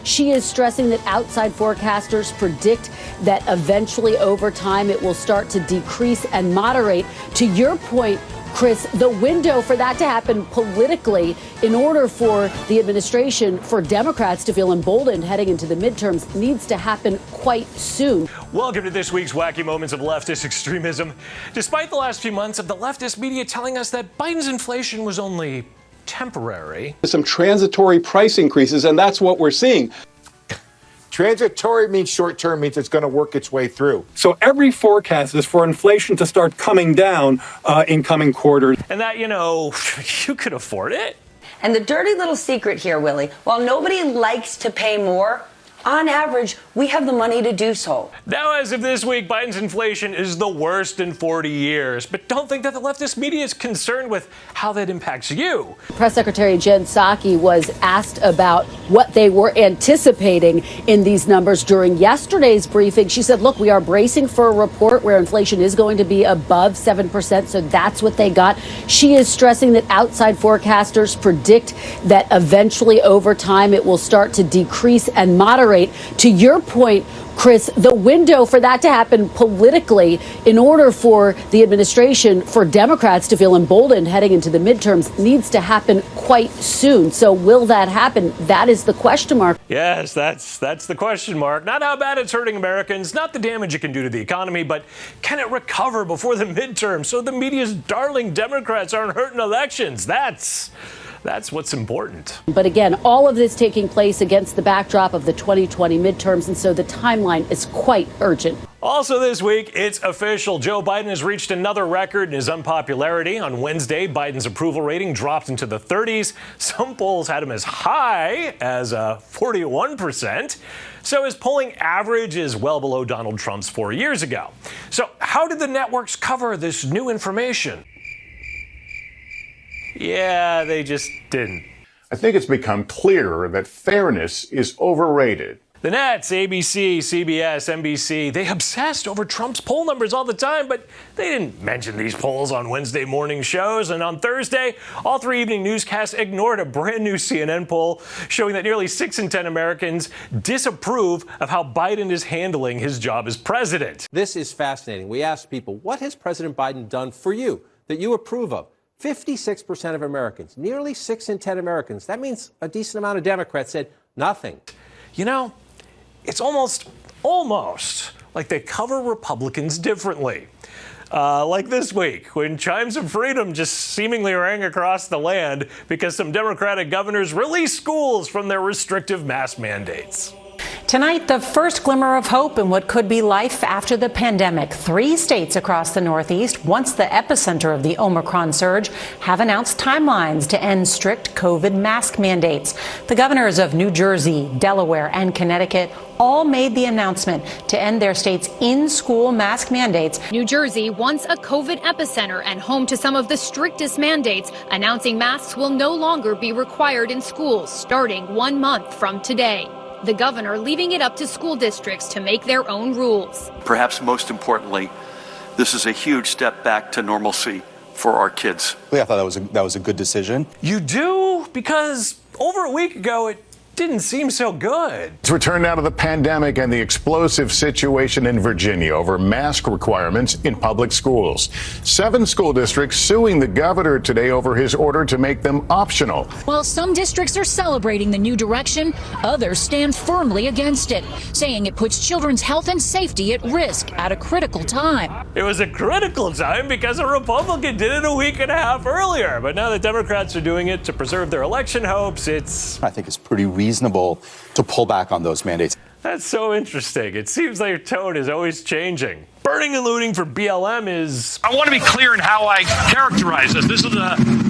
She is stressing that outside forecasters predict that eventually over time it will start to decrease and moderate. To your point, Chris, the window for that to happen politically in order for the administration, for Democrats to feel emboldened heading into the midterms, needs to happen quite soon. Welcome to this week's Wacky Moments of Leftist Extremism. Despite the last few months of the leftist media telling us that Biden's inflation was only temporary. Some transitory price increases, and that's what we're seeing. Transitory means short-term, means it's going to work its way through. So every forecast is for inflation to start coming down in coming quarters. And that, you could afford it. And the dirty little secret here, Willie, while nobody likes to pay more, on average, we have the money to do so. Now, as of this week, Biden's inflation is the worst in 40 years. But don't think that the leftist media is concerned with how that impacts you. Press Secretary Jen Psaki was asked about what they were anticipating in these numbers during yesterday's briefing. She said, look, we are bracing for a report where inflation is going to be above 7%. So that's what they got. She is stressing that outside forecasters predict that eventually over time it will start to decrease and moderate. To your point, Chris, the window for that to happen politically in order for the administration, for Democrats to feel emboldened heading into the midterms, needs to happen quite soon. So will that happen? That is the question mark. Yes, that's the question mark. Not how bad it's hurting Americans, not the damage it can do to the economy, but can it recover before the midterms so the media's darling Democrats aren't hurting elections? That's what's important. But again, all of this taking place against the backdrop of the 2020 midterms, and so the timeline is quite urgent. Also this week, it's official. Joe Biden has reached another record in his unpopularity. On Wednesday, Biden's approval rating dropped into the 30s. Some polls had him as high as 41%. So his polling average is well below Donald Trump's 4 years ago. So how did the networks cover this new information? Yeah, they just didn't. I think it's become clearer that fairness is overrated. The Nets, ABC, CBS, NBC, they obsessed over Trump's poll numbers all the time, but they didn't mention these polls on Wednesday morning shows. And on Thursday, all three evening newscasts ignored a brand new CNN poll showing that nearly 6 in 10 Americans disapprove of how Biden is handling his job as president. This is fascinating. We asked people, what has President Biden done for you that you approve of? 56% of Americans, nearly 6 in 10 Americans, that means a decent amount of Democrats said nothing. It's almost like they cover Republicans differently. Like this week, when chimes of freedom just seemingly rang across the land because some Democratic governors released schools from their restrictive mask mandates. Tonight, the first glimmer of hope in what could be life after the pandemic. 3 states across the Northeast, once the epicenter of the Omicron surge, have announced timelines to end strict COVID mask mandates. The governors of New Jersey, Delaware, and Connecticut all made the announcement to end their state's in-school mask mandates. New Jersey, once a COVID epicenter and home to some of the strictest mandates, announcing masks will no longer be required in schools starting 1 month from today. The governor leaving it up to school districts to make their own rules. Perhaps most importantly, this is a huge step back to normalcy for our kids. I thought that was a good decision. You do? Because over a week ago, it didn't seem so good. Let's return now to the pandemic and the explosive situation in Virginia over mask requirements in public schools. 7 school districts suing the governor today over his order to make them optional. While some districts are celebrating the new direction, others stand firmly against it, saying it puts children's health and safety at risk at a critical time. It was a critical time because a Republican did it a week and a half earlier. But now the Democrats are doing it to preserve their election hopes. I think it's pretty reasonable to pull back on those mandates. That's so interesting. It seems like your tone is always changing. Burning and looting for BLM is... I want to be clear in how I characterize this. This is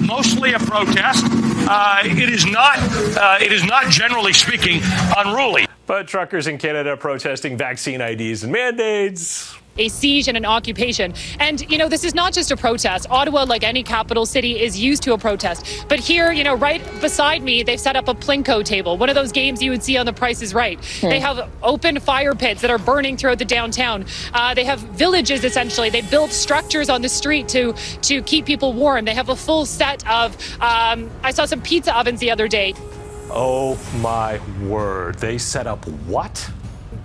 mostly a protest. It is not, generally speaking, unruly. But truckers in Canada protesting vaccine IDs and mandates. A siege and an occupation. And, this is not just a protest. Ottawa, like any capital city, is used to a protest. But here, right beside me, they've set up a Plinko table, one of those games you would see on The Price is Right. They have open fire pits that are burning throughout the downtown. They have villages, essentially. They built structures on the street to keep people warm. They have a full set of, I saw some pizza ovens the other day. Oh my word. They set up what?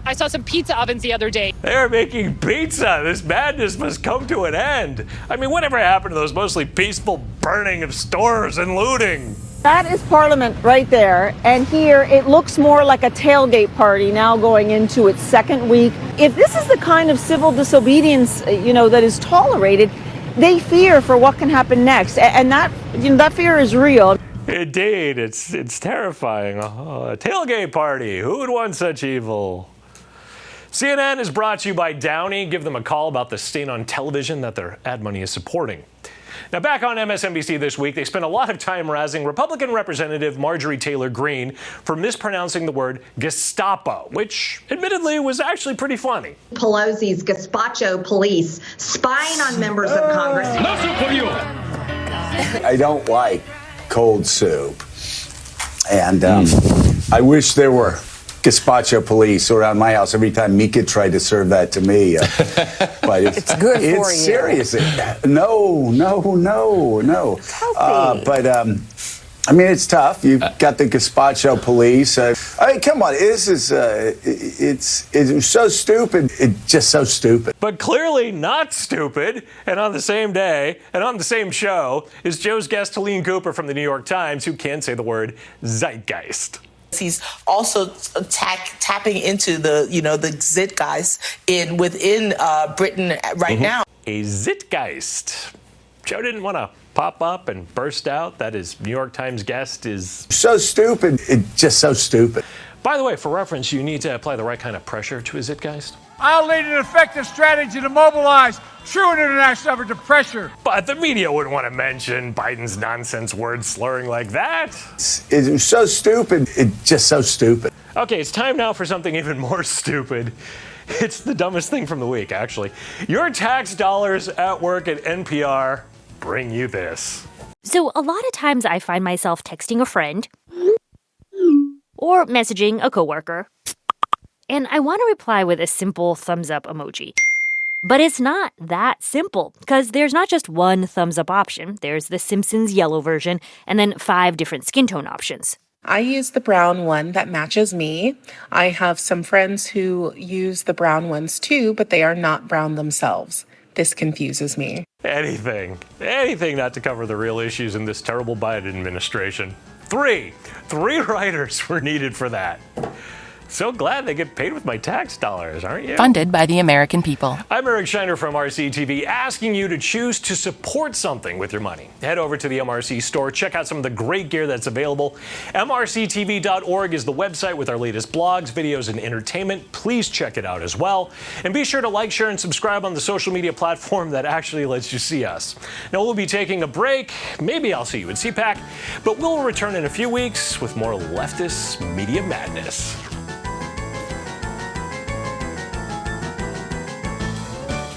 I saw some pizza ovens the other day. They're making pizza. This madness must come to an end. I mean, whatever happened to those mostly peaceful burning of stores and looting? That is Parliament right there. And here it looks more like a tailgate party now going into its second week. If this is the kind of civil disobedience, that is tolerated, they fear for what can happen next. And that fear is real. Indeed, it's terrifying. A tailgate party. Who would want such evil? CNN is brought to you by Downey. Give them a call about the stain on television that their ad money is supporting. Now, back on MSNBC this week, they spent a lot of time razzing Republican Representative Marjorie Taylor Greene for mispronouncing the word Gestapo, which admittedly was actually pretty funny. Pelosi's gazpacho police spying on members of Congress. I don't like cold soup. And I wish there were gazpacho police around my house every time Mika tried to serve that to me. But it's good for you. It's serious. No. I mean, it's tough. You've got the gazpacho police. I mean, come on. This is, it's so stupid. It's just so stupid. But clearly not stupid. And on the same day, and on the same show, is Joe's guest, Helene Cooper from the New York Times, who can't say the word zeitgeist. He's also tapping into the zeitgeist within Britain right now. A zeitgeist. Joe didn't want to pop up and burst out that his New York Times guest is so stupid. It's just so stupid. By the way, for reference, you need to apply the right kind of pressure to a zeitgeist. I'll lead an effective strategy to mobilize true international effort to pressure. But the media wouldn't want to mention Biden's nonsense word slurring like that. It's so stupid. It's just so stupid. Okay, it's time now for something even more stupid. It's the dumbest thing from the week, actually. Your tax dollars at work at NPR bring you this. So a lot of times I find myself texting a friend or messaging a coworker, and I want to reply with a simple thumbs up emoji. But it's not that simple, because there's not just one thumbs up option. There's the Simpsons yellow version, and then 5 different skin tone options. I use the brown one that matches me. I have some friends who use the brown ones too, but they are not brown themselves. This confuses me. Anything not to cover the real issues in this terrible Biden administration. Three writers were needed for that. So glad they get paid with my tax dollars, aren't you? Funded by the American people. I'm Eric Scheiner from MRC-TV, asking you to choose to support something with your money. Head over to the MRC Store. Check out some of the great gear that's available. MRCTV.org is the website with our latest blogs, videos, and entertainment. Please check it out as well. And be sure to like, share, and subscribe on the social media platform that actually lets you see us. Now, we'll be taking a break. Maybe I'll see you at CPAC. But we'll return in a few weeks with more leftist media madness.